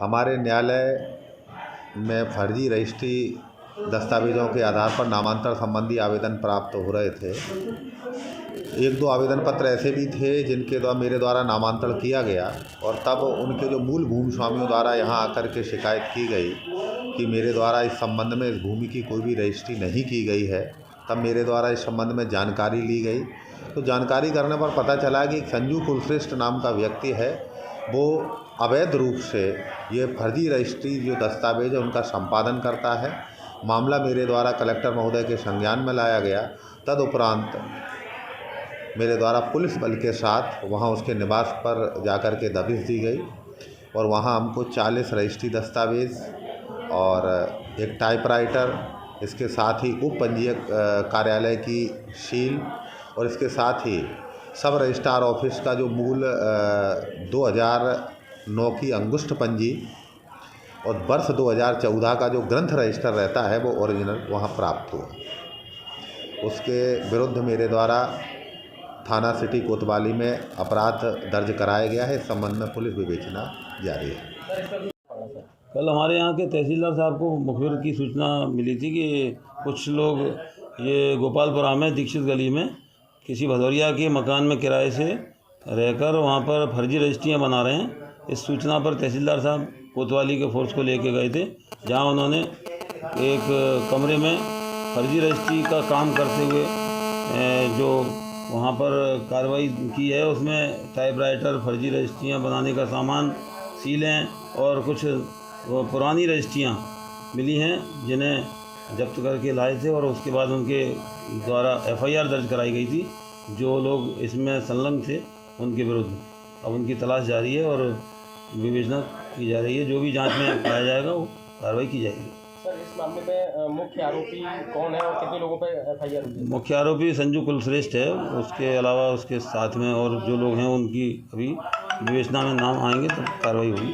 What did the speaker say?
हमारे न्यायालय में फर्जी रजिस्ट्री दस्तावेज़ों के आधार पर नामांतरण संबंधी आवेदन प्राप्त हो रहे थे। एक दो आवेदन पत्र ऐसे भी थे जिनके द्वारा मेरे द्वारा नामांतरण किया गया और तब उनके जो मूल भूमि स्वामियों द्वारा यहाँ आकर के शिकायत की गई कि मेरे द्वारा इस संबंध में इस भूमि की कोई भी रजिस्ट्री नहीं की गई है। तब मेरे द्वारा इस संबंध में जानकारी ली गई, तो जानकारी करने पर पता चला कि संजू कुलश्रेष्ठ नाम का व्यक्ति है, वो अवैध रूप से ये फर्जी रजिस्ट्री जो दस्तावेज है उनका संपादन करता है। मामला मेरे द्वारा कलेक्टर महोदय के संज्ञान में लाया गया। तदुपरांत मेरे द्वारा पुलिस बल के साथ वहाँ उसके निवास पर जाकर के दबिश दी गई और वहाँ हमको 40 रजिस्ट्री दस्तावेज़ और एक टाइपराइटर, इसके साथ ही उप पंजीयक कार्यालय की सील और इसके साथ ही सब रजिस्ट्रार ऑफिस का जो मूल 2009 की अंगुष्ठ पंजी और वर्ष 2014 का जो ग्रंथ रजिस्टर रहता है वो ओरिजिनल वहाँ प्राप्त हुआ। उसके विरुद्ध मेरे द्वारा थाना सिटी कोतवाली में अपराध दर्ज कराया गया है। इस संबंध में पुलिस विवेचना जारी है। कल हमारे यहाँ के तहसीलदार साहब को मुखबिर की सूचना मिली थी कि कुछ लोग ये गोपालपुरा में दीक्षित गली में किसी भदौरिया के मकान में किराए से रहकर वहाँ पर फर्जी रजिस्ट्रियाँ बना रहे हैं। इस सूचना पर तहसीलदार साहब कोतवाली के फोर्स को लेके गए थे, जहाँ उन्होंने एक कमरे में फर्जी रजिस्ट्री का काम करते हुए जो वहाँ पर कार्रवाई की है, उसमें टाइपराइटर, फर्जी रजिस्ट्रियाँ बनाने का सामान, सीलें और कुछ पुरानी रजिस्ट्रियाँ मिली हैं जिन्हें जब्त करके लाए थे और उसके बाद उनके द्वारा FIR दर्ज कराई गई थी। जो लोग इसमें संलग्न थे उनके विरुद्ध अब उनकी तलाश जारी है और विवेचना की जा रही है। जो भी जांच में पाया जाएगा वो कार्रवाई की जाएगी। सर, इस मामले में मुख्य आरोपी कौन है और कितने लोगों पर FIR हुई है? मुख्य आरोपी संजू कुलश्रेष्ठ है। उसके अलावा उसके साथ में और जो लोग हैं उनकी अभी विवेचना में नाम आएंगे तो कार्रवाई होगी।